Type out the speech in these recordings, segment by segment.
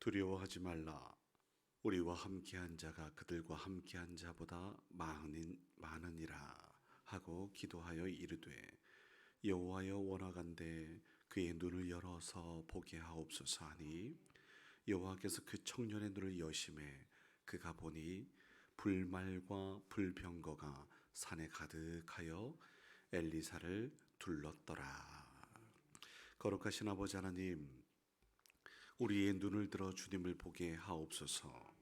두려워하지 말라. 우리와 함께한 자가 그들과 함께한 자보다 많으니라 하고 기도하여 이르되, 여호와여, 원하간대 그의 눈을 열어서 보게 하옵소서 하니, 여호와께서 그 청년의 눈을 여심해 그가 보니 불말과 불병거가 산에 가득하여 엘리사를 둘렀더라. 거룩하신 아버지 하나님, 우리의 눈을 들어 주님을 보게 하옵소서.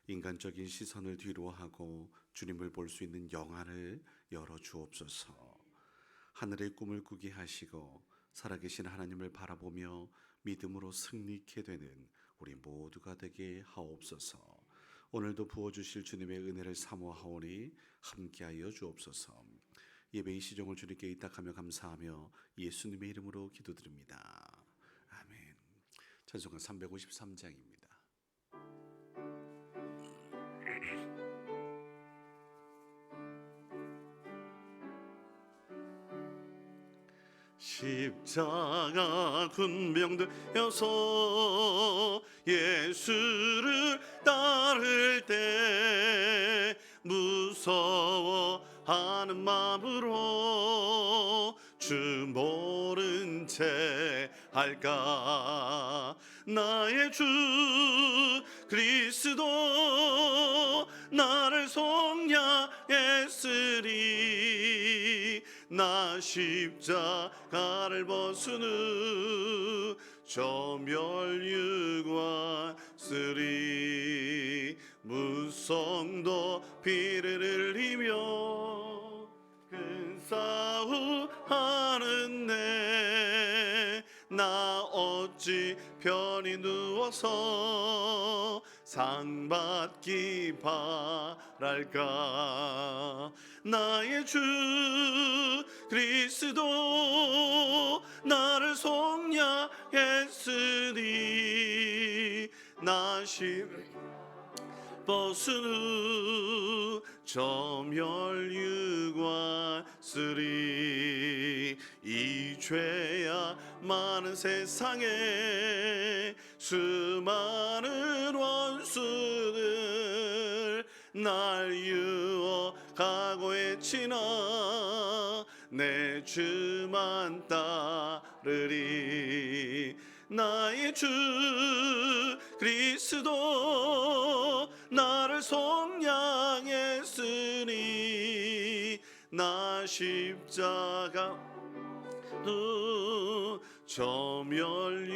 인간적인 시선을 뒤로하고 주님을 볼 수 있는 영안을 열어 주옵소서. 하늘의 꿈을 꾸게 하시고 살아계신 하나님을 바라보며 믿음으로 승리케 되는 우리 모두가 되게 하옵소서. 오늘도 부어주실 주님의 은혜를 사모하오니 함께하여 주옵소서. 예배 이 시종을 주님께 의탁하며 감사하며 예수님의 이름으로 기도드립니다. 아멘. 찬송가 353장입니다. 십자가 군병들여서 예수를 따를 때 무서워하는 마음으로 주 모른 채 할까. 나의 주 그리스도 나를 속량했으리. 나 십자가를 벗은 후 저멸유관 쓰리. 무성도 피를 흘리며 큰 싸움하는 나 어찌 편히 누워서 상 받기 바랄까. 나의 주 그리스도 나를 속량했으니. 나 벗은 후 저멸유관 쓰리. 이 죄야 많은 세상에 수많은 원수들 날 유혹하고 해치나 내 주만 따르리. 나의 주 그리스도 나를 속량했으니. 나 십자가 저멸유관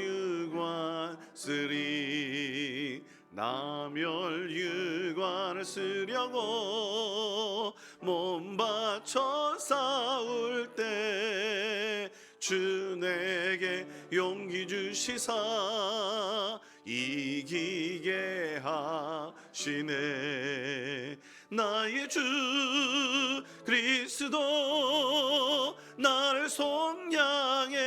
쓰리. 나 멸유관을 쓰려고 몸 바쳐 싸울 때 주 내게 용기 주시사 이기게 하시네. 나의 주 그리스도 나를 속량했으리.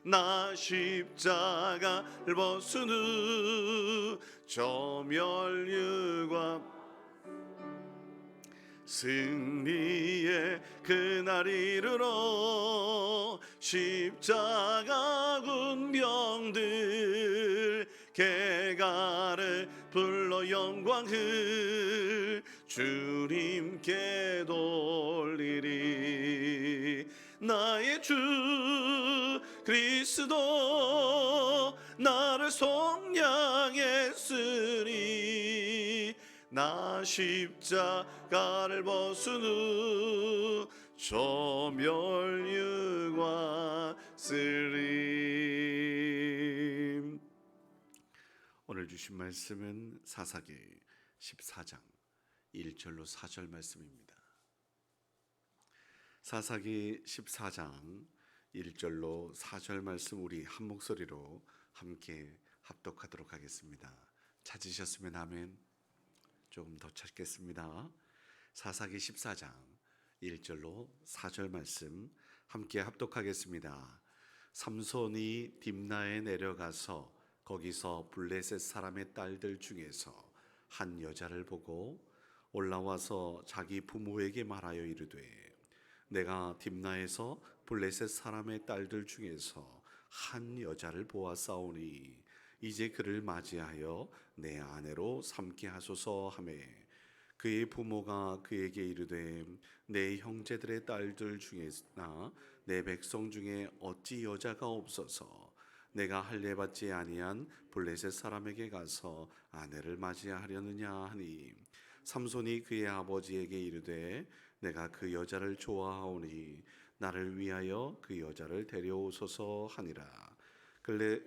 나 십자가를 벗은 후 저멸유관 승리의 그날 이르러 십자가 군병들 개가를 불러 영광을 주님께 돌리리. 나의 주 그리스도 나를 속량했으니. 나 십자가를 벗은 후 저멸유관 쓰리. 오늘 주신 말씀은 사사기 14장 1절로 4절 말씀입니다. 사사기 14장 1절로 4절 말씀 우리 한 목소리로 함께 합독하도록 하겠습니다. 찾으셨으면 아멘. 조금 더 찾겠습니다. 사사기 14장 1절로 4절 말씀 함께 합독하겠습니다. 삼손이 딥나에 내려가서 거기서 블레셋 사람의 딸들 중에서 한 여자를 보고 올라와서 자기 부모에게 말하여 이르되, 내가 딥나에서 블레셋 사람의 딸들 중에서 한 여자를 보았사오니 이제 그를 맞이하여 내 아내로 삼게 하소서 하매 그의 부모가 그에게 이르되 내 형제들의 딸들 중에나 내 백성 중에 어찌 여자가 없어서 내가 할례 받지 아니한 블레셋 사람에게 가서 아내를 맞이하려느냐 하니 삼손이 그의 아버지에게 이르되 내가 그 여자를 좋아하오니 나를 위하여 그 여자를 데려오소서 하니라. 근래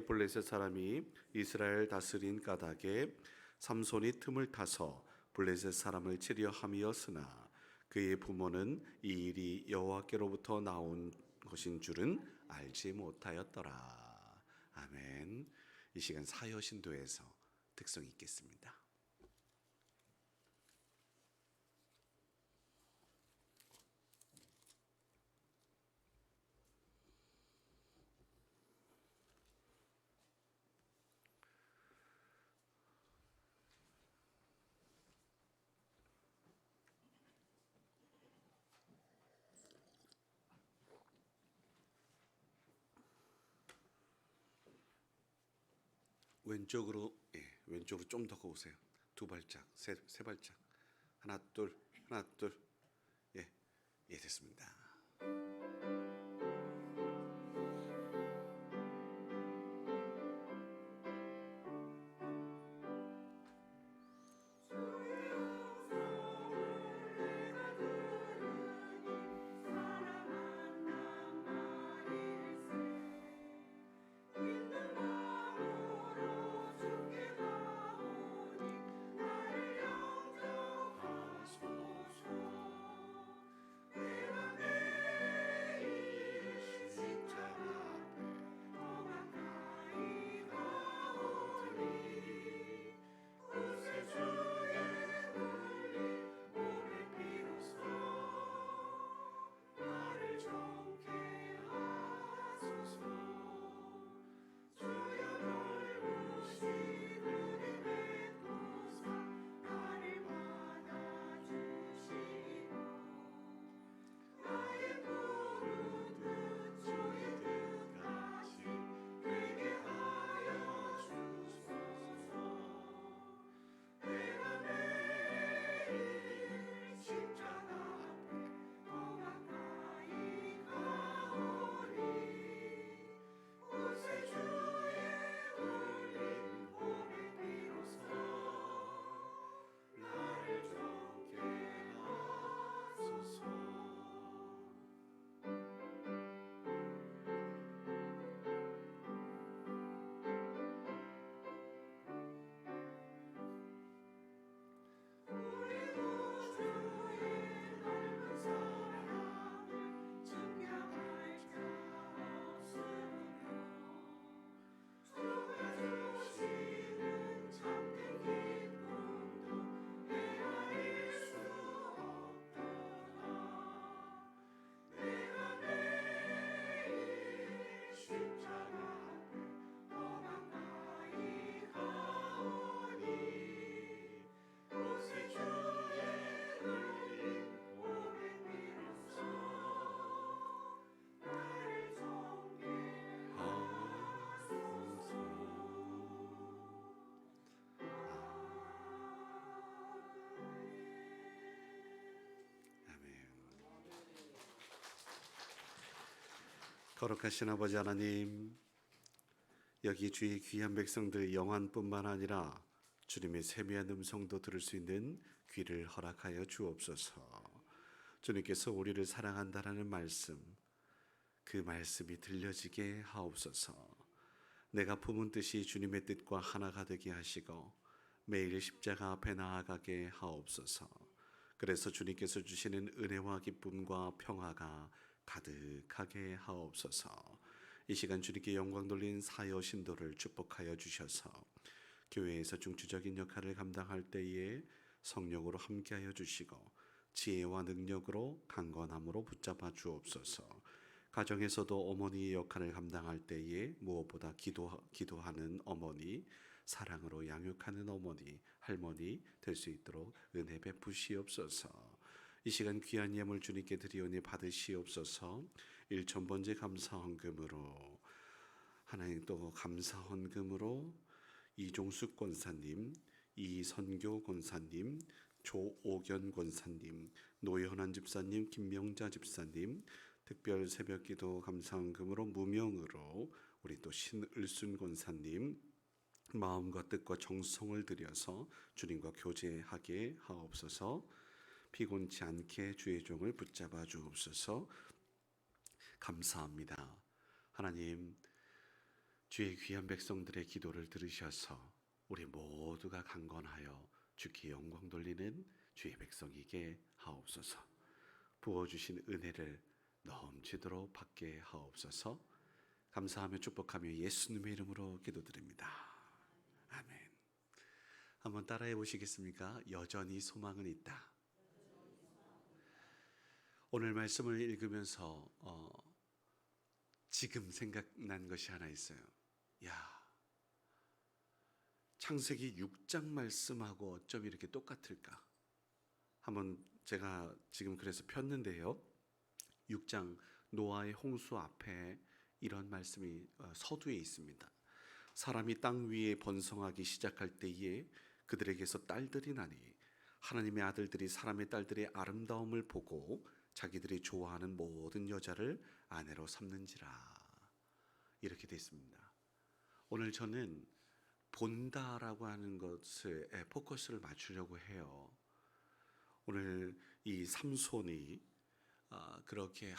블레셋 사람이 이스라엘 다스린 까닭에 삼손이 틈을 타서 블레셋 사람을 치려 함이었으나 그의 부모는 이 일이 여호와께로부터 나온 것인 줄은 알지 못하였더라. 아멘. 이 시간 사여신도에서 특성 있겠습니다. 왼쪽으로 왼쪽으로 좀 더 오세요. 두 발짝, 세 발짝. 하나 둘, 하나 둘. 됐습니다. 거룩하신 아버지 하나님, 여기 주의 귀한 백성들 영안뿐만 아니라 주님의 세미한 음성도 들을 수 있는 귀를 허락하여 주옵소서. 주님께서 우리를 사랑한다라는 말씀, 그 말씀이 들려지게 하옵소서. 내가 품은 뜻이 주님의 뜻과 하나가 되게 하시고 매일 십자가 앞에 나아가게 하옵소서. 그래서 주님께서 주시는 은혜와 기쁨과 평화가 가득하게 하옵소서. 이 시간 주님께 영광 돌린 사여 신도를 축복하여 주셔서 교회에서 중추적인 역할을 감당할 때에 성령으로 함께하여 주시고 지혜와 능력으로 강건함으로 붙잡아 주옵소서. 가정에서도 어머니의 역할을 감당할 때에 무엇보다 기도하는 어머니, 사랑으로 양육하는 어머니, 할머니 될 수 있도록 은혜 베푸시옵소서. 이 시간 귀한 예물 주님께 드리오니 받으시옵소서. 1,000번째 감사 헌금으로 하나님 또 감사 헌금으로 이종숙 권사님, 이선교 권사님, 조오견 권사님, 노현환 집사님, 김명자 집사님, 특별 새벽기도 감사 헌금으로 무명으로 우리 또 신을순 권사님 마음과 뜻과 정성을 들여서 주님과 교제하게 하옵소서. 피곤치 않게 주의 종을 붙잡아 주옵소서. 감사합니다. 하나님, 주의 귀한 백성들의 기도를 들으셔서 우리 모두가 강건하여 주께 영광 돌리는 주의 백성이게 하옵소서. 부어주신 은혜를 넘치도록 받게 하옵소서. 감사하며 축복하며 예수님의 이름으로 기도드립니다. 아멘. 한번 따라해 보시겠습니까? 여전히 소망은 있다. 오늘 말씀을 읽으면서 지금 생각난 것이 하나 있어요. 창세기 6장 말씀하고 어쩜 이렇게 똑같을까? 한번 제가 지금 그래서 폈는데요. 6장 노아의 홍수 앞에 이런 말씀이 서두에 있습니다. 사람이 땅 위에 번성하기 시작할 때에 그들에게서 딸들이 나니 하나님의 아들들이 사람의 딸들의 아름다움을 보고 자기들이 좋아하는 모든 여자를 아내로 삼는지라. 이렇게 되어 있습니다. 오늘 저는 본다라고 하는 것에 포커스를 맞추려고 해요. 오늘 이 삼손이 그렇게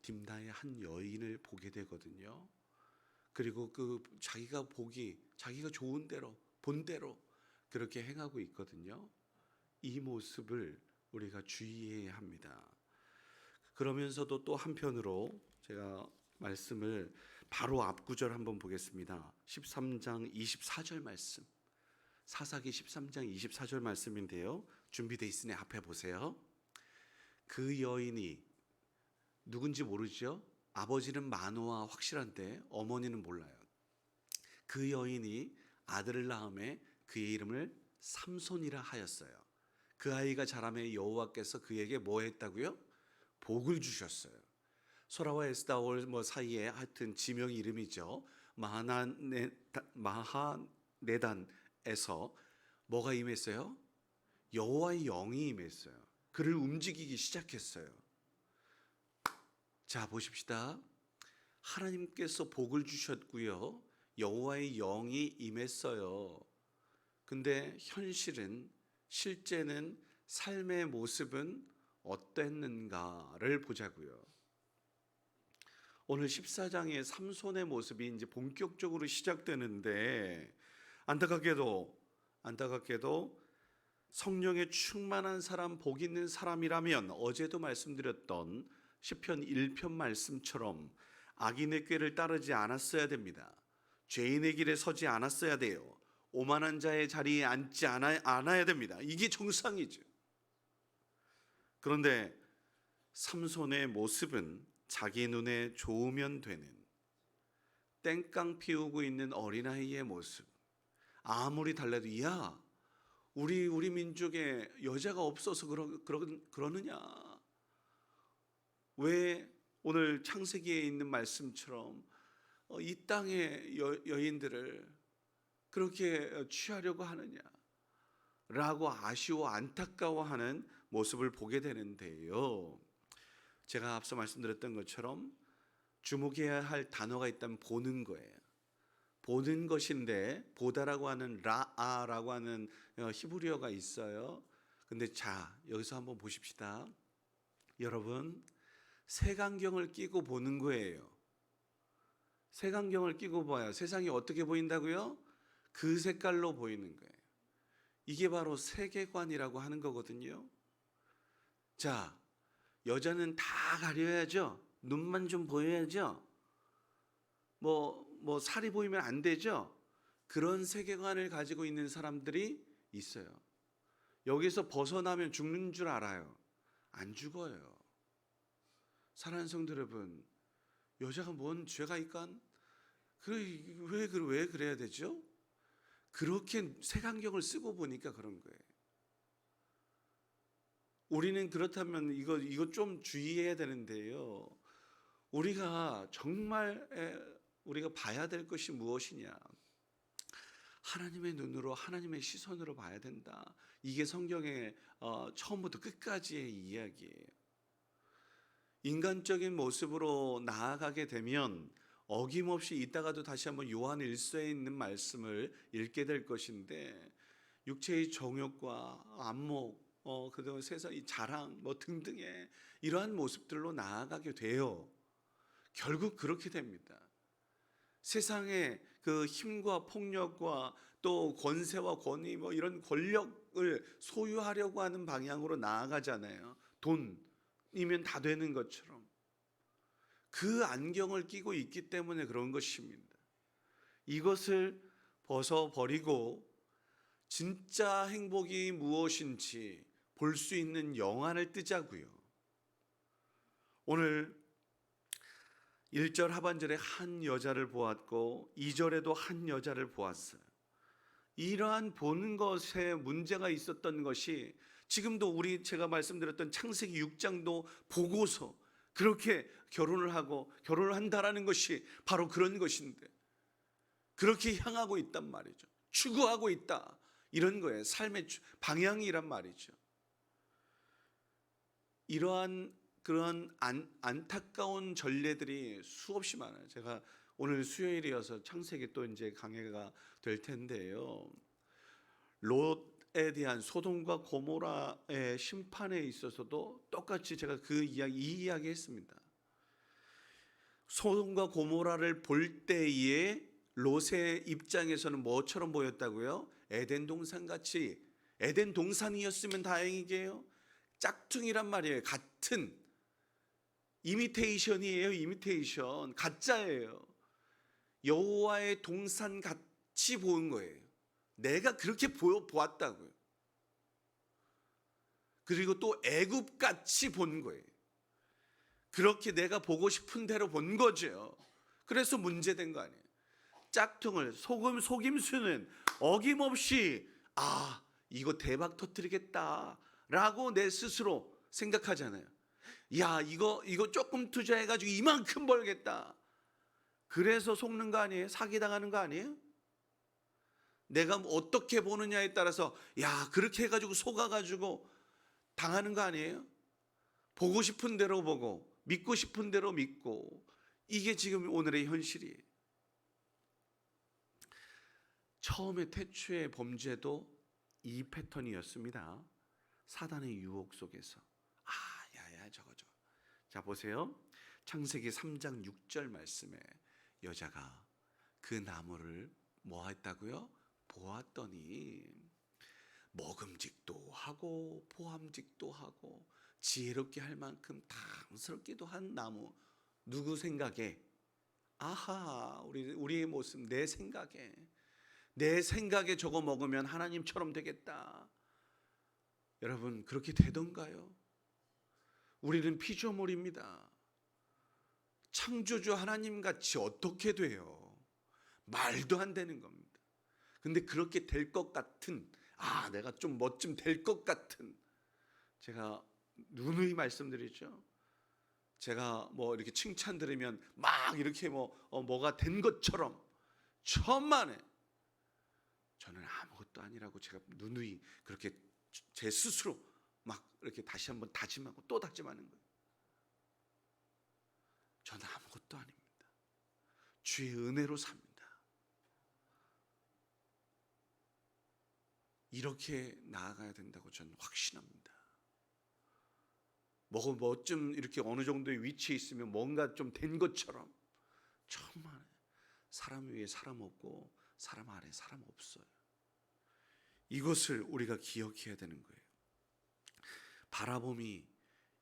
딥나의 한 여인을 보게 되거든요. 그리고 자기가 좋은 대로 본대로 그렇게 행하고 있거든요. 이 모습을 우리가 주의해야 합니다. 그러면서도 또 한편으로 제가 말씀을 바로 앞 구절 한번 보겠습니다. 13장 24절 말씀. 사사기 13장 24절 말씀인데요. 준비되어 있으니 앞에 보세요. 그 여인이 누군지 모르죠? 아버지는 마노아 확실한데 어머니는 몰라요. 그 여인이 아들을 낳음에 그의 이름을 삼손이라 하였어요. 그 아이가 자라매 여호와께서 그에게 뭐 했다고요? 복을 주셨어요. 소라와 에스다올 사이에 하여튼 지명 이름이죠. 마하네단에서 뭐가 임했어요? 여호와의 영이 임했어요. 그를 움직이기 시작했어요. 자, 보십시다. 하나님께서 복을 주셨고요. 여호와의 영이 임했어요. 근데 실제는 삶의 모습은 어땠는가를 보자고요. 오늘 14장의 삼손의 모습이 이제 본격적으로 시작되는데 안타깝게도 성령에 충만한 사람, 복 있는 사람이라면 어제도 말씀드렸던 시편 1편 말씀처럼 악인의 꾀를 따르지 않았어야 됩니다. 죄인의 길에 서지 않았어야 돼요. 오만한 자의 자리에 앉지 않아야 됩니다. 이게 정상이죠. 그런데 삼손의 모습은 자기 눈에 좋으면 되는 땡깡 피우고 있는 어린아이의 모습. 아무리 달래도 우리 민족에 여자가 없어서 그러느냐? 왜 오늘 창세기에 있는 말씀처럼 이 땅의 여인들을 그렇게 취하려고 하느냐? 라고 아쉬워 안타까워하는 모습을 보게 되는데요. 제가 앞서 말씀드렸던 것처럼 주목해야 할 단어가 있다면 보는 거예요. 보는 것인데 보다라고 하는 라아라고 하는 히브리어가 있어요. 근데 자, 여기서 한번 보십시다. 여러분, 색안경을 끼고 보는 거예요. 색안경을 끼고 봐요. 세상이 어떻게 보인다고요? 그 색깔로 보이는 거예요. 이게 바로 세계관이라고 하는 거거든요. 자, 여자는 다 가려야죠. 눈만 좀 보여야죠. 살이 보이면 안 되죠. 그런 세계관을 가지고 있는 사람들이 있어요. 여기서 벗어나면 죽는 줄 알아요. 안 죽어요. 사랑하는 성도 여러분, 여자가 뭔 죄가 있건 왜 그래야 되죠? 그렇게 색안경을 쓰고 보니까 그런 거예요. 우리는 그렇다면 이거 좀 주의해야 되는데요. 우리가 정말 우리가 봐야 될 것이 무엇이냐? 하나님의 눈으로, 하나님의 시선으로 봐야 된다. 이게 성경의 처음부터 끝까지의 이야기예요. 인간적인 모습으로 나아가게 되면 어김없이 이따가도 다시 한번 요한 1서에 있는 말씀을 읽게 될 것인데, 육체의 정욕과 안목, 그다음에 세상의 자랑 등등의 이러한 모습들로 나아가게 돼요. 결국 그렇게 됩니다. 세상의 그 힘과 폭력과 또 권세와 권위 이런 권력을 소유하려고 하는 방향으로 나아가잖아요. 돈이면 다 되는 것처럼. 그 안경을 끼고 있기 때문에 그런 것입니다. 이것을 벗어버리고 진짜 행복이 무엇인지 볼 수 있는 영안을 뜨자고요. 오늘 1절 하반절에 한 여자를 보았고 2절에도 한 여자를 보았어요. 이러한 보는 것에 문제가 있었던 것이 지금도 제가 말씀드렸던 창세기 6장도 보고서 그렇게 결혼을 하고 결혼을 한다라는 것이 바로 그런 것인데, 그렇게 향하고 있단 말이죠. 추구하고 있다, 이런 거예요. 삶의 방향이란 말이죠. 이러한 그런 안타까운 전례들이 수없이 많아요. 제가 오늘 수요일이어서 창세기 또 이제 강해가 될 텐데요. 롯에 대한 소돔과 고모라의 심판에 있어서도 똑같이 제가 이 이야기 했습니다. 소돔과 고모라를 볼 때에 롯의 입장에서는 뭐처럼 보였다고요? 에덴 동산 같이, 에덴 동산이었으면 다행이게요. 짝퉁이란 말이에요. 같은 이미테이션이에요. 이미테이션, 가짜예요. 여호와의 동산 같이 보는 거예요. 내가 그렇게 보았다고요. 그리고 또 애굽 같이 본 거예요. 그렇게 내가 보고 싶은 대로 본 거죠. 그래서 문제된 거 아니에요. 짝퉁을, 속임수는 어김없이 이거 대박 터뜨리겠다 라고 내 스스로 생각하잖아요. 야, 이거 조금 투자해가지고 이만큼 벌겠다. 그래서 속는 거 아니에요? 사기당하는 거 아니에요? 내가 어떻게 보느냐에 따라서 그렇게 해가지고 속아가지고 당하는 거 아니에요? 보고 싶은 대로 보고 믿고 싶은 대로 믿고, 이게 지금 오늘의 현실이에요. 처음에 태초의 범죄도 이 패턴이었습니다. 사단의 유혹 속에서 저거. 자, 보세요. 창세기 3장 6절 말씀에 여자가 그 나무를 뭐 했다고요? 보았더니 먹음직도 하고 보암직도 하고 지혜롭게 할 만큼 탐스럽기도 한 나무. 누구 생각에? 우리의 모습, 내 생각에 저거 먹으면 하나님처럼 되겠다. 여러분, 그렇게 되던가요? 우리는 피조물입니다. 창조주 하나님같이 어떻게 돼요? 말도 안 되는 겁니다. 근데 그렇게 될 것 같은, 내가 좀 뭐쯤 될 것 같은, 제가 누누이 말씀드리죠. 제가 이렇게 칭찬 들으면 막 이렇게 뭐가 된 것처럼 천만에, 저는 아무것도 아니라고 제가 누누이 그렇게 제 스스로 막 이렇게 다시 한번 다짐하고 또 다짐하는 거예요. 저는 아무것도 아닙니다. 주의 은혜로 삽니다. 이렇게 나아가야 된다고 저는 확신합니다. 뭐쯤 이렇게 어느 정도의 위치에 있으면 뭔가 좀 된 것처럼, 천만에 사람 위에 사람 없고 사람 아래 사람 없어요. 이것을 우리가 기억해야 되는 거예요. 바라봄이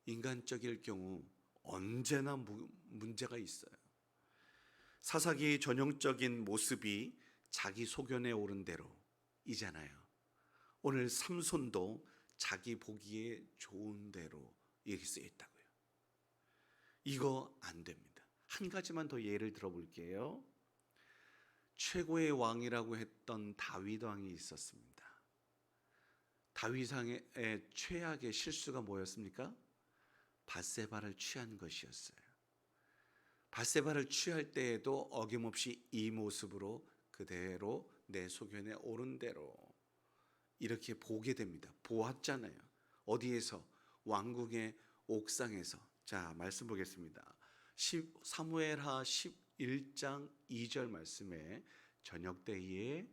인간적일 경우 언제나 문제가 있어요. 사사기의 전형적인 모습이 자기 소견에 오른 대로이잖아요. 오늘 삼손도 자기 보기에 좋은 대로 이렇게 쓰여 있다고요. 이거 안 됩니다. 한 가지만 더 예를 들어볼게요. 최고의 왕이라고 했던 다윗 왕이 있었습니다. 다윗 왕의 최악의 실수가 뭐였습니까? 밧세바를 취한 것이었어요. 밧세바를 취할 때에도 어김없이 이 모습으로 그대로 내 소견에 옳은 대로 이렇게 보게 됩니다. 보았잖아요. 어디에서? 왕궁의 옥상에서. 자, 말씀 보겠습니다. 사무엘하 11장 2절 말씀에 저녁 때에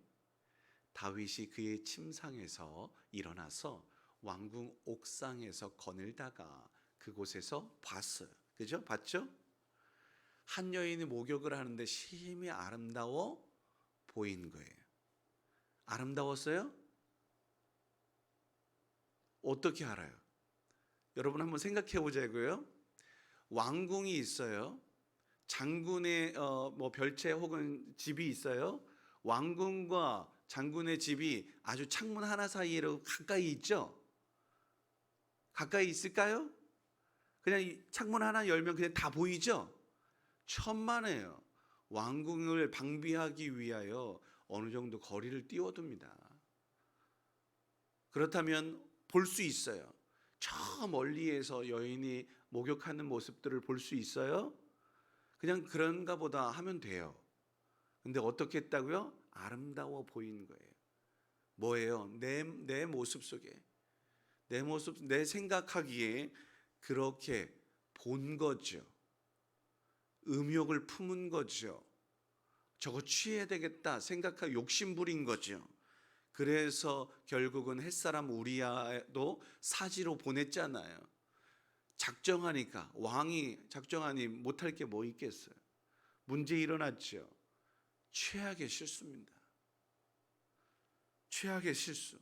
다윗이 그의 침상에서 일어나서 왕궁 옥상에서 거닐다가 그곳에서 봤어요. 그죠? 봤죠? 한 여인이 목욕을 하는데 심히 아름다워 보인 거예요. 아름다웠어요? 어떻게 알아요? 여러분 한번 생각해 보자고요. 왕궁이 있어요. 장군의 별채 혹은 집이 있어요. 왕궁과 장군의 집이 아주 창문 하나 사이로 가까이 있죠. 가까이 있을까요? 그냥 이 창문 하나 열면 그냥 다 보이죠. 천만에요. 왕궁을 방비하기 위하여 어느 정도 거리를 띄워둡니다. 그렇다면 볼 수 있어요. 저 멀리에서 여인이 목욕하는 모습들을 볼 수 있어요. 그냥 그런가 보다 하면 돼요. 근데 어떻게 했다고요? 아름다워 보이는 거예요. 뭐예요? 내 모습 속에, 내 생각하기에 그렇게 본 거죠. 음욕을 품은 거죠. 저거 취해야 되겠다 생각하고 욕심부린 거죠. 그래서 결국은 햇사람 우리야도 사지로 보냈잖아요. 작정하니까, 왕이 작정하니 못할 게 뭐 있겠어요. 문제 일어났죠. 최악의 실수입니다. 최악의 실수.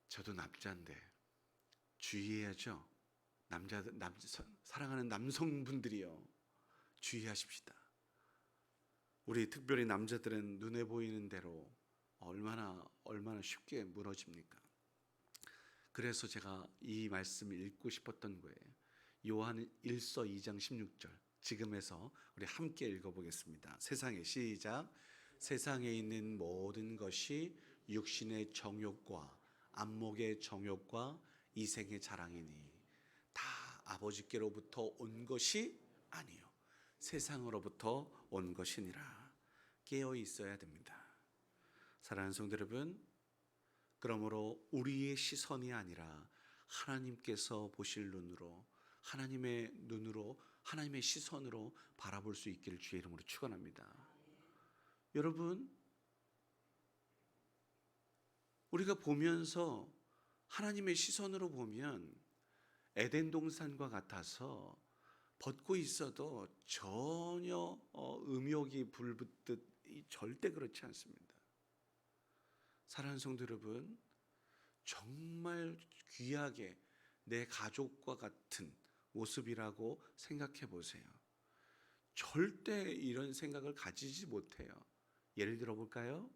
저도 남자인데 주의해야죠. 사랑하는 남성분들이요, 주의하십시다. 우리 특별히 남자들은 눈에 보이는 대로 얼마나 쉽게 무너집니까? 그래서 제가 이 말씀을 읽고 싶었던 거예요. 요한 1서 2장 16절. 지금에서 우리 함께 읽어보겠습니다. 세상에, 시작. 세상에 있는 모든 것이 육신의 정욕과 안목의 정욕과 이생의 자랑이니 다 아버지께로부터 온 것이 아니요 세상으로부터 온 것이니라. 깨어 있어야 됩니다. 사랑하는 성도 여러분, 그러므로 우리의 시선이 아니라 하나님께서 보실 눈으로, 하나님의 눈으로, 하나님의 시선으로 바라볼 수 있기를 주의 이름으로 축원합니다. 여러분, 우리가 보면서 하나님의 시선으로 보면 에덴 동산과 같아서 벗고 있어도 전혀 음욕이 불붙듯 절대 그렇지 않습니다. 사랑하는 성도 여러분, 정말 귀하게 내 가족과 같은 모습이라고 생각해 보세요. 절대 이런 생각을 가지지 못해요. 예를 들어 볼까요?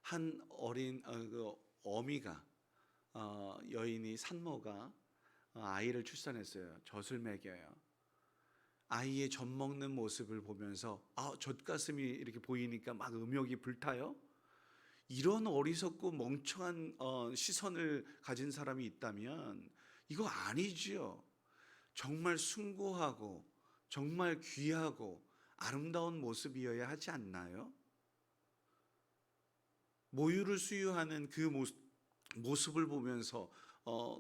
한 어린 어미가 여인이 산모가 아이를 출산했어요. 젖을 먹여요. 아이의 젖 먹는 모습을 보면서 젖가슴이 이렇게 보이니까 막 음욕이 불타요. 이런 어리석고 멍청한 시선을 가진 사람이 있다면 이거 아니지요. 정말 숭고하고 정말 귀하고 아름다운 모습이어야 하지 않나요? 모유를 수유하는 그 모습을 보면서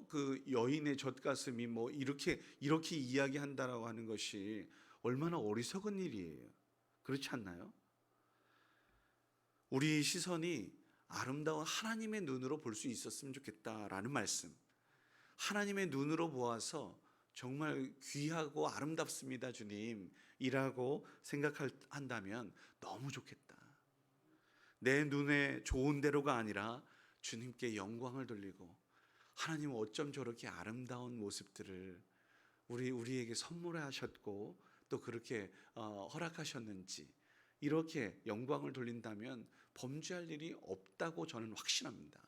그 여인의 젖가슴이 뭐 이렇게 이야기한다라고 하는 것이 얼마나 어리석은 일이에요. 그렇지 않나요? 우리 시선이 아름다운 하나님의 눈으로 볼 수 있었으면 좋겠다라는 말씀. 하나님의 눈으로 보아서 정말 귀하고 아름답습니다, 주님이라고 생각한다면 너무 좋겠다. 내 눈에 좋은 대로가 아니라 주님께 영광을 돌리고, 하나님 어쩜 저렇게 아름다운 모습들을 우리에게 선물하셨고 또 그렇게 허락하셨는지, 이렇게 영광을 돌린다면 범죄할 일이 없다고 저는 확신합니다.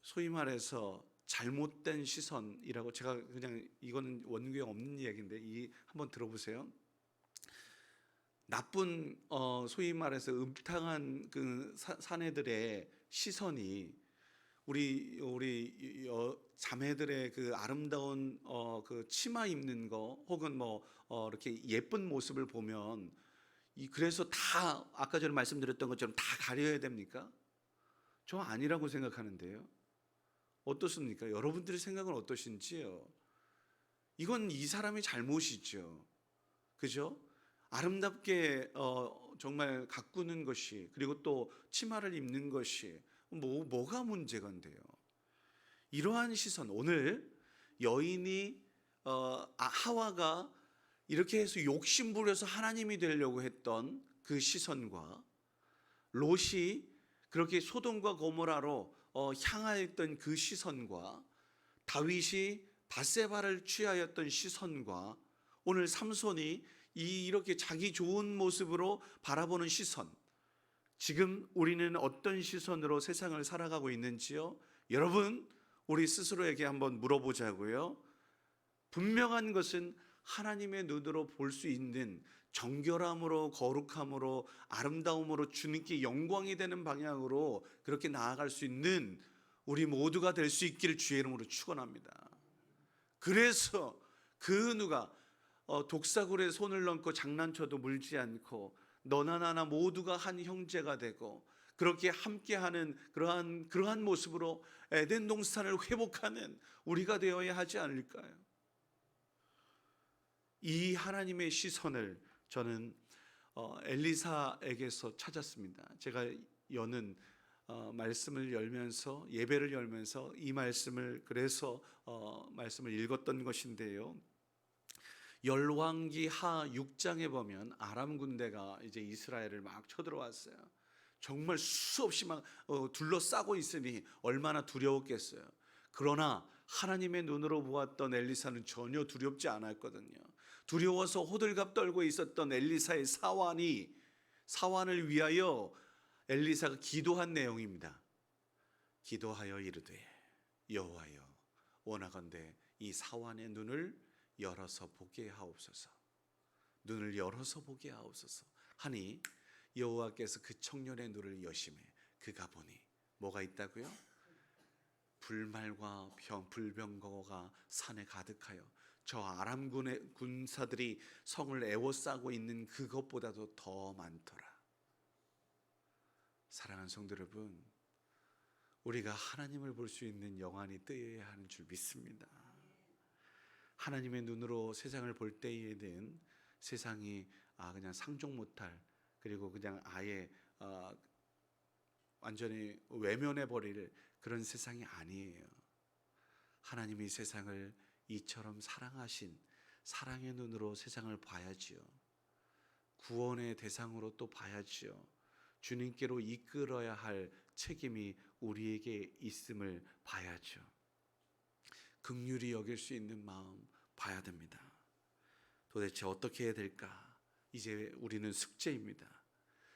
소위 말해서 잘못된 시선이라고, 제가 그냥 이거는 원교에 없는 이야기인데 한번 들어보세요. 나쁜 소위 말해서 음탕한 그 사내들의 시선이 우리 자매들의 그 아름다운 그 치마 입는 거 혹은 이렇게 예쁜 모습을 보면 그래서 다 아까 전에 말씀드렸던 것처럼 다 가려야 됩니까? 저 아니라고 생각하는데요. 어떻습니까? 여러분들의 생각은 어떠신지요? 이건 이 사람의 잘못이죠. 그죠? 아름답게 정말 가꾸는 것이, 그리고 또 치마를 입는 것이 뭐가 문제간데요? 이러한 시선, 오늘 여인이 하와가 이렇게 해서 욕심 부려서 하나님이 되려고 했던 그 시선과 롯이 그렇게 소돔과 고모라로 향하였던 그 시선과 다윗이 밧세바를 취하였던 시선과 오늘 삼손이 이렇게 자기 좋은 모습으로 바라보는 시선, 지금 우리는 어떤 시선으로 세상을 살아가고 있는지요? 여러분, 우리 스스로에게 한번 물어보자고요. 분명한 것은 하나님의 눈으로 볼 수 있는 정결함으로, 거룩함으로, 아름다움으로 주님께 영광이 되는 방향으로 그렇게 나아갈 수 있는 우리 모두가 될 수 있기를 주의 이름으로 축원합니다. 그래서 그 누가 독사굴에 손을 넣고 장난쳐도 물지 않고 너나 나나 모두가 한 형제가 되고 그렇게 함께하는 그러한 모습으로 에덴 동산을 회복하는 우리가 되어야 하지 않을까요? 이 하나님의 시선을 저는 엘리사에게서 찾았습니다. 제가 여는 말씀을 열면서, 예배를 열면서 이 말씀을 그래서 말씀을 읽었던 것인데요. 열왕기 하 6장에 보면 아람 군대가 이제 이스라엘을 막 쳐들어왔어요. 정말 수없이 막 둘러싸고 있으니 얼마나 두려웠겠어요. 그러나 하나님의 눈으로 보았던 엘리사는 전혀 두렵지 않았거든요. 두려워서 호들갑 떨고 있었던 엘리사의 사환을 위하여 엘리사가 기도한 내용입니다. 기도하여 이르되 여호와여 원하건대 이 사환의 눈을 열어서 보게 하옵소서. 눈을 열어서 보게 하옵소서 하니 여호와께서 그 청년의 눈을 여심해 그가 보니 뭐가 있다고요? 불말과 불병거가 산에 가득하여 저 아람군의 군사들이 성을 에워싸고 있는 그것보다도 더 많더라. 사랑하는 성도 여러분, 우리가 하나님을 볼 수 있는 영안이 뜨여야 하는 줄 믿습니다. 하나님의 눈으로 세상을 볼 때에는 세상이 그냥 상종 못할, 그리고 그냥 아예 완전히 외면해 버릴 그런 세상이 아니에요. 하나님이 세상을 이처럼 사랑하신 사랑의 눈으로 세상을 봐야지요. 구원의 대상으로 또 봐야지요. 주님께로 이끌어야 할 책임이 우리에게 있음을 봐야죠. 긍휼히 여길 수 있는 마음 봐야 됩니다. 도대체 어떻게 해야 될까? 이제 우리는 숙제입니다.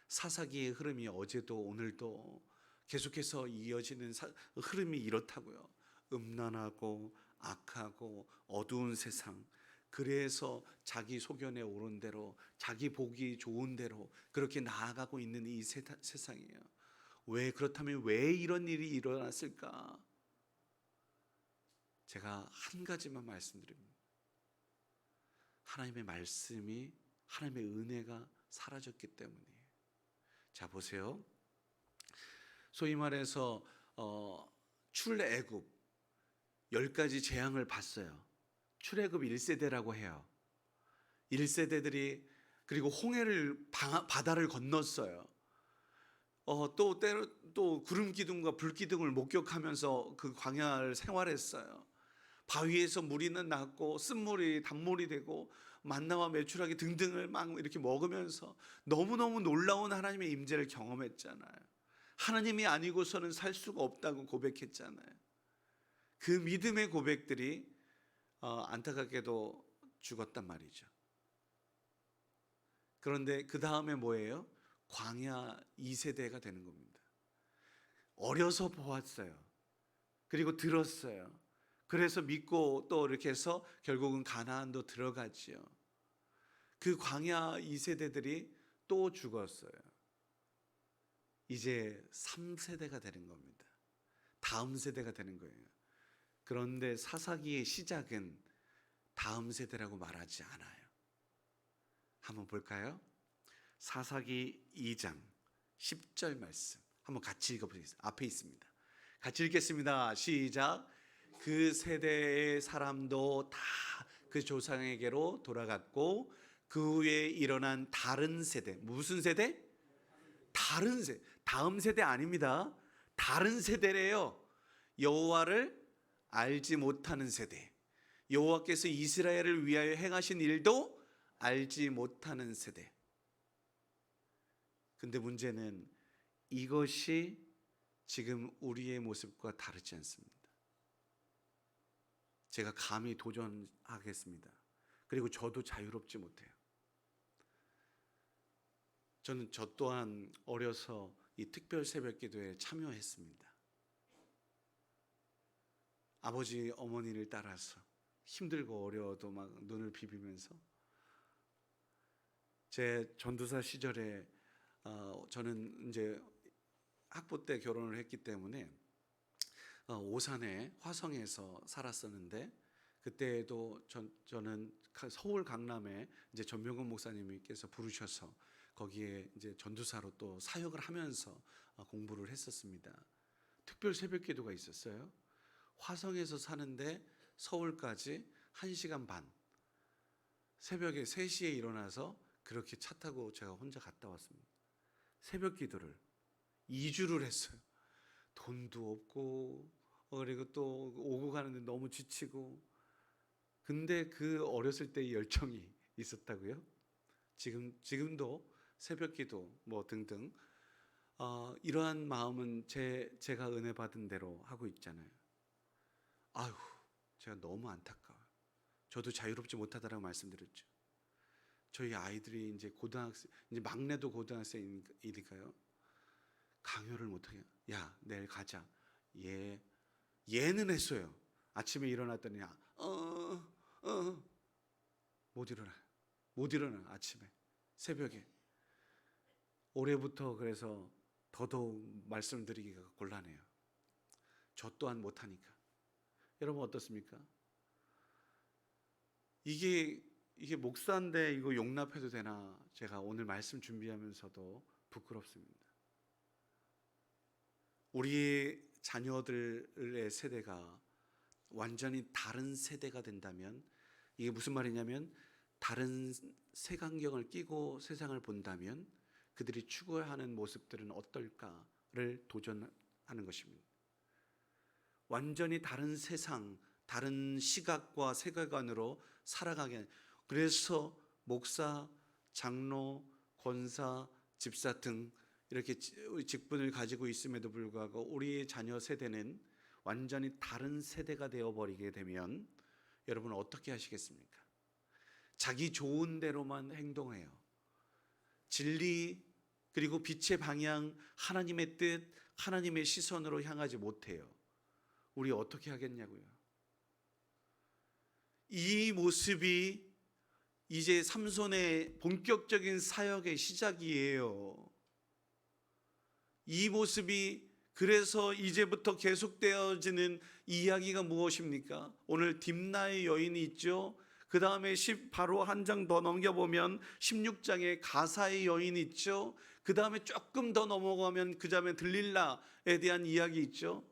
사사기의 흐름이 어제도 오늘도 계속해서 이어지는 흐름이 이렇다고요. 음란하고 악하고 어두운 세상, 그래서 자기 소견에 오른 대로, 자기 보기 좋은 대로 그렇게 나아가고 있는 이 세상이에요. 그렇다면 왜 이런 일이 일어났을까? 제가 한 가지만 말씀드립니다. 하나님의 말씀이, 하나님의 은혜가 사라졌기 때문이에요. 자, 보세요. 소위 말해서 출애굽 10가지 재앙을 봤어요. 출애굽 1세대라고 해요. 1세대들이 그리고 홍해를 바다를 건넜어요. 또 구름 기둥과 불 기둥을 목격하면서 그 광야를 생활했어요. 바위에서 무리는 났고 쓴물이 단물이 되고 만나와 메추라기 등등을 막 이렇게 먹으면서 너무너무 놀라운 하나님의 임재를 경험했잖아요. 하나님이 아니고서는 살 수가 없다고 고백했잖아요. 그 믿음의 고백들이 안타깝게도 죽었단 말이죠. 그런데 그 다음에 뭐예요? 광야 2세대가 되는 겁니다. 어려서 보았어요. 그리고 들었어요. 그래서 믿고 또 이렇게 해서 결국은 가나안도 들어갔지요. 그 광야 2세대들이 또 죽었어요. 이제 3세대가 되는 겁니다. 다음 세대가 되는 거예요. 그런데 사사기의 시작은 다음 세대라고 말하지 않아요. 한번 볼까요? 사사기 2장 10절 말씀 한번 같이 읽어보겠습니다. 앞에 있습니다. 같이 읽겠습니다. 시작. 그 세대의 사람도 다 그 조상에게로 돌아갔고 그 후에 일어난 다른 세대, 무슨 세대? 다른 세대, 다음 세대 아닙니다. 다른 세대래요. 여호와를 알지 못하는 세대, 여호와께서 이스라엘을 위하여 행하신 일도 알지 못하는 세대. 근데 문제는 이것이 지금 우리의 모습과 다르지 않습니다. 제가 감히 도전하겠습니다. 그리고 저도 자유롭지 못해요. 저는 저 또한 어려서 이 특별 새벽 기도에 참여했습니다. 아버지 어머니를 따라서 힘들고 어려워도 막 눈을 비비면서 제 전도사 시절에 저는 이제 학부 때 결혼을 했기 때문에 오산에 화성에서 살았었는데 그때도 저는 서울 강남에 이제 전명근 목사님께서 부르셔서 거기에 이제 전도사로 또 사역을 하면서 공부를 했었습니다. 특별 새벽 기도가 있었어요. 화성에서 사는데 서울까지 1시간 반, 새벽에 3시에 일어나서 그렇게 차 타고 제가 혼자 갔다 왔습니다. 새벽 기도를 2주를 했어요. 돈도 없고 그리고 또 오고 가는데 너무 지치고. 근데 그 어렸을 때의 열정이 있었다고요? 지금도 새벽 기도 뭐 등등 이러한 마음은 제가 은혜 받은 대로 하고 있잖아요. 아유, 제가 너무 안타까워요. 저도 자유롭지 못하다라고 말씀드렸죠. 저희 아이들이 이제 고등학생, 이제 막내도 고등학생이니까요. 강요를 못하게, 야, 내일 가자. 얘는 했어요. 아침에 일어났더니 못 일어나 아침에 새벽에. 올해부터 그래서 더더욱 말씀드리기가 곤란해요. 저 또한 못하니까. 여러분 어떻습니까? 이게 목사인데 이거 용납해도 되나? 제가 오늘 말씀 준비하면서도 부끄럽습니다. 우리 자녀들의 세대가 완전히 다른 세대가 된다면, 이게 무슨 말이냐면 다른 색안경을 끼고 세상을 본다면 그들이 추구하는 모습들은 어떨까를 도전하는 것입니다. 완전히 다른 세상, 다른 시각과 세계관으로 살아가게. 그래서 목사, 장로, 권사, 집사 등 이렇게 직분을 가지고 있음에도 불구하고 우리의 자녀 세대는 완전히 다른 세대가 되어버리게 되면 여러분 어떻게 하시겠습니까? 자기 좋은 대로만 행동해요. 진리 그리고 빛의 방향, 하나님의 뜻, 하나님의 시선으로 향하지 못해요. 우리 어떻게 하겠냐고요. 이 모습이 이제 삼손의 본격적인 사역의 시작이에요. 이 모습이 그래서 이제부터 계속되어지는 이야기가 무엇입니까? 오늘 딥나의 여인이 있죠. 그 다음에 바로 한 장 더 넘겨보면 16장에 가사의 여인이 있죠. 그 다음에 조금 더 넘어가면 그 다음에 들릴라에 대한 이야기 있죠.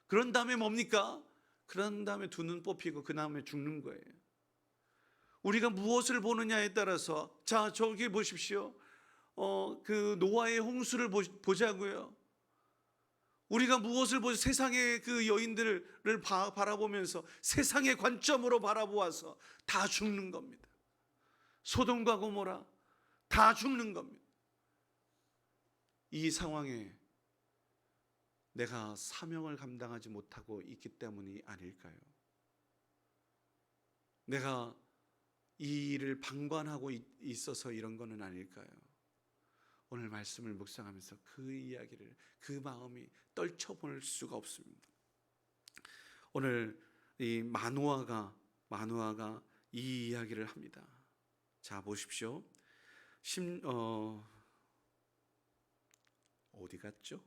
그런 다음에 뭡니까? 그런 다음에 두 눈 뽑히고 그 다음에 죽는 거예요. 우리가 무엇을 보느냐에 따라서, 자 저기 보십시오. 그 노아의 홍수를 보자고요. 우리가 무엇을 보죠? 세상의 그 여인들을 바라보면서 세상의 관점으로 바라보아서 다 죽는 겁니다. 소돔과 고모라 다 죽는 겁니다. 이 상황에 내가 사명을 감당하지 못하고 있기 때문이 아닐까요? 내가 이 일을 방관하고 있어서 이런 거는 아닐까요? 오늘 말씀을 묵상하면서 그 이야기를, 그 마음이 떨쳐볼 수가 없습니다. 오늘 이 마노아가 이 이야기를 합니다. 자 보십시오. 어디 갔죠?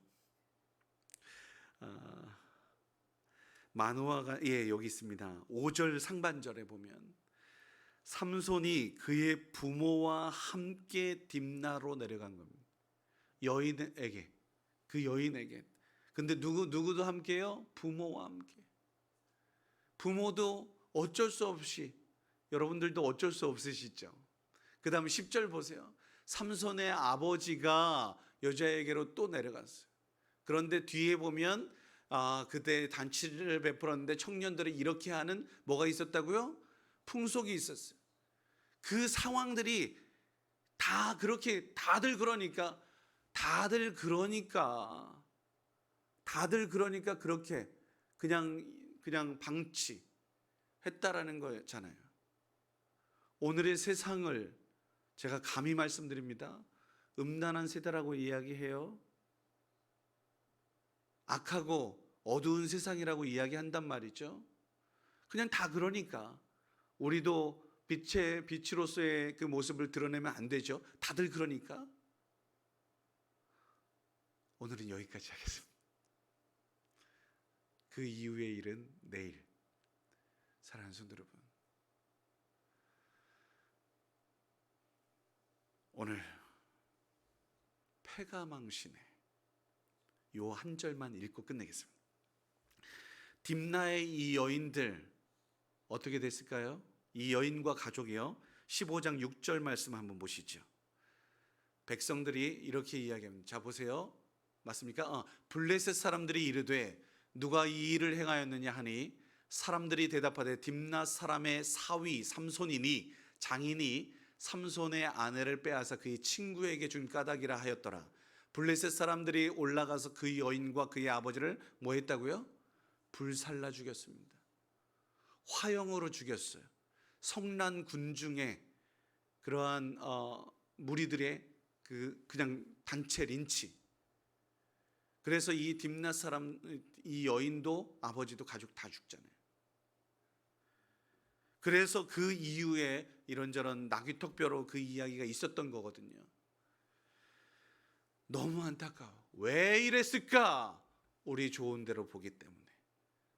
마노아가 여기 있습니다. 5절 상반절에 보면 삼손이 그의 부모와 함께 딥나로 내려간 겁니다. 여인에게, 그 여인에게. 근데 누구도 함께요? 부모와 함께. 부모도 어쩔 수 없이, 여러분들도 어쩔 수 없으시죠? 그 다음 10절 보세요. 삼손의 아버지가 여자에게로 또 내려갔어요. 그런데 뒤에 보면 그때 단치를 베풀었는데 청년들이 이렇게 하는 뭐가 있었다고요? 풍속이 있었어요. 그 상황들이 다 그렇게 다들 그러니까 그렇게 그냥 방치했다라는 거잖아요. 오늘의 세상을 제가 감히 말씀드립니다. 음란한 세대라고 이야기해요. 악하고 어두운 세상이라고 이야기한단 말이죠. 그냥 다 그러니까 우리도 빛으로서의 그 모습을 드러내면 안 되죠. 다들 그러니까. 오늘은 여기까지 하겠습니다. 그 이후의 일은 내일. 사랑하는 성도 여러분, 오늘 페가망신의 요 한 절만 읽고 끝내겠습니다. 딥나의 이 여인들 어떻게 됐을까요? 이 여인과 가족이요. 15장 6절 말씀 한번 보시죠. 백성들이 이렇게 이야기합니다. 자 보세요. 맞습니까? 블레셋 사람들이 이르되 누가 이 일을 행하였느냐 하니 사람들이 대답하되 딥나 사람의 사위 삼손이니 장인이 삼손의 아내를 빼앗아 그의 친구에게 준 까닭이라 하였더라. 블레셋 사람들이 올라가서 그 여인과 그의 아버지를 뭐 했다고요? 불살라 죽였습니다. 화형으로 죽였어요. 성난 군중의 그러한 무리들의 그냥 단체 린치. 그래서 이 딥나 사람, 이 여인도 아버지도 가족 다 죽잖아요. 그래서 그 이후에 이런저런 나귀턱뼈로 그 이야기가 있었던 거거든요. 너무 안타까워. 왜 이랬을까? 우리 좋은 대로 보기 때문에,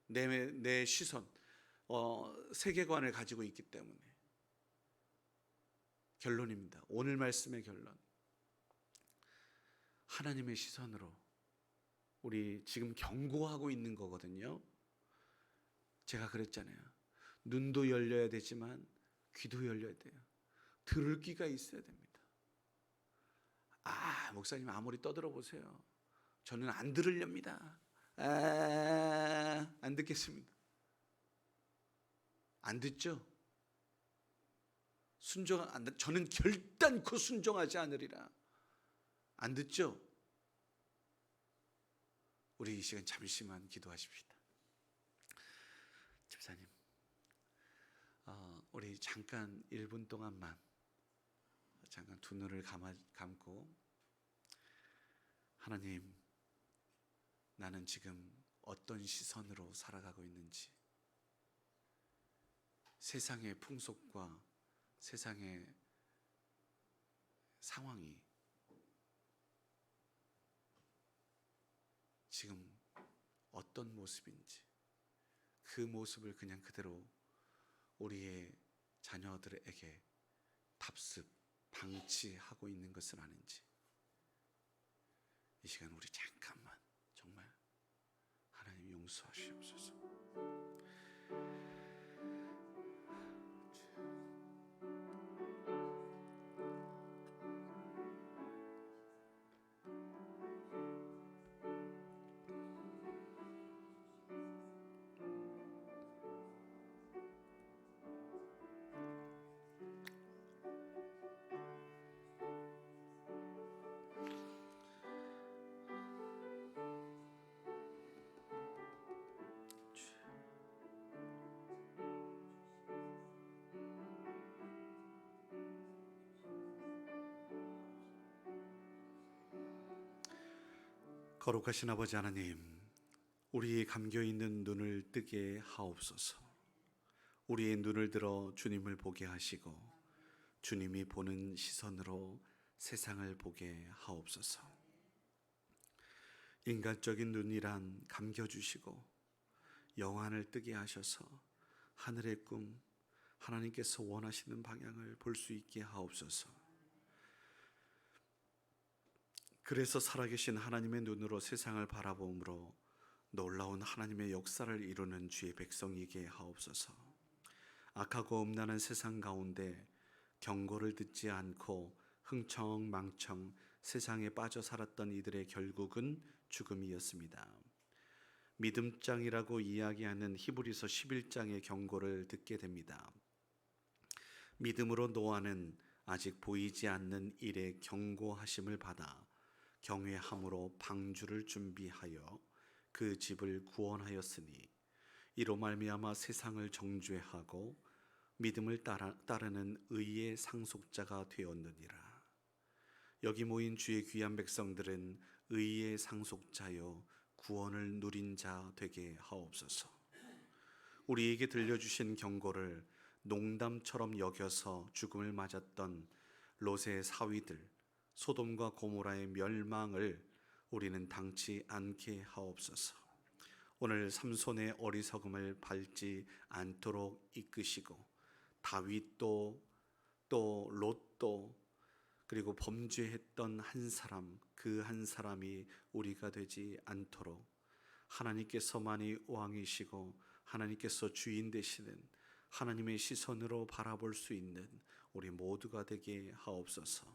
내 시선, 세계관을 가지고 있기 때문에. 결론입니다. 오늘 말씀의 결론. 하나님의 시선으로 우리 지금 경고하고 있는 거거든요. 제가 그랬잖아요. 눈도 열려야 되지만 귀도 열려야 돼요. 들을 귀가 있어야 됩니다. 목사님 아무리 떠들어 보세요. 저는 안 들으렵니다. 안 듣겠습니다. 안 듣죠? 저는 결단코 순종하지 않으리라. 안 듣죠? 우리 이 시간 잠시만 기도하십시다. 집사님, 우리 잠깐 1분 동안만 잠깐 두 눈을 감고, 하나님, 나는 지금 어떤 시선으로 살아가고 있는지, 세상의 풍속과 세상의 상황이 지금 어떤 모습인지, 그 모습을 그냥 그대로 우리의 자녀들에게 답습, 방치하고 있는 것은 아닌지, 이 시간 우리 잠깐만 정말 하나님 용서하시옵소서. 거룩하신 아버지 하나님, 우리의 감겨있는 눈을 뜨게 하옵소서. 우리의 눈을 들어 주님을 보게 하시고 주님이 보는 시선으로 세상을 보게 하옵소서. 인간적인 눈이란 감겨주시고 영안을 뜨게 하셔서 하늘의 꿈, 하나님께서 원하시는 방향을 볼 수 있게 하옵소서. 그래서 살아계신 하나님의 눈으로 세상을 바라보므로 놀라운 하나님의 역사를 이루는 주의 백성이게 하옵소서. 악하고 음란한 세상 가운데 경고를 듣지 않고 흥청망청 세상에 빠져 살았던 이들의 결국은 죽음이었습니다. 믿음장이라고 이야기하는 히브리서 11장의 경고를 듣게 됩니다. 믿음으로 노아는 아직 보이지 않는 일의 경고하심을 받아 경외함으로 방주를 준비하여 그 집을 구원하였으니 이로 말미암아 세상을 정죄하고 믿음을 따르는 의의 상속자가 되었느니라. 여기 모인 주의 귀한 백성들은 의의 상속자요 구원을 누린 자 되게 하옵소서. 우리에게 들려주신 경고를 농담처럼 여겨서 죽음을 맞았던 롯의 사위들, 소돔과 고모라의 멸망을 우리는 당치 않게 하옵소서. 오늘 삼손의 어리석음을 밟지 않도록 이끄시고 다윗도 또 롯도 그리고 범죄했던 한 사람, 그 한 사람이 우리가 되지 않도록 하나님께서만이 왕이시고 하나님께서 주인 되시는 하나님의 시선으로 바라볼 수 있는 우리 모두가 되게 하옵소서.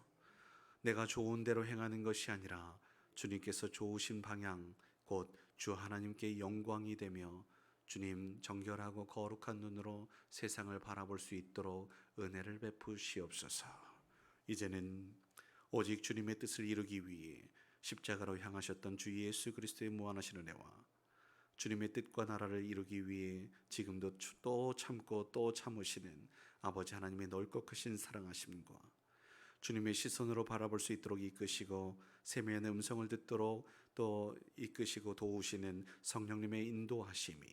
내가 좋은 대로 행하는 것이 아니라 주님께서 좋으신 방향, 곧 주 하나님께 영광이 되며 주님 정결하고 거룩한 눈으로 세상을 바라볼 수 있도록 은혜를 베푸시옵소서. 이제는 오직 주님의 뜻을 이루기 위해 십자가로 향하셨던 주 예수 그리스도의 무한하신 은혜와 주님의 뜻과 나라를 이루기 위해 지금도 또 참고 또 참으시는 아버지 하나님의 넓고 크신 사랑하심과 주님의 시선으로 바라볼 수 있도록 이끄시고 세미한 음성을 듣도록 또 이끄시고 도우시는 성령님의 인도하심이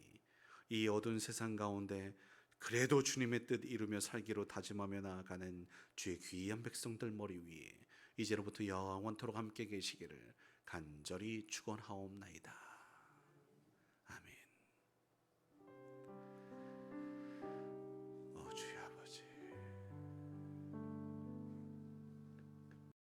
이 어두운 세상 가운데 그래도 주님의 뜻 이루며 살기로 다짐하며 나아가는 주의 귀한 백성들 머리 위에 이제로부터 영원토록 함께 계시기를 간절히 축원하옵나이다.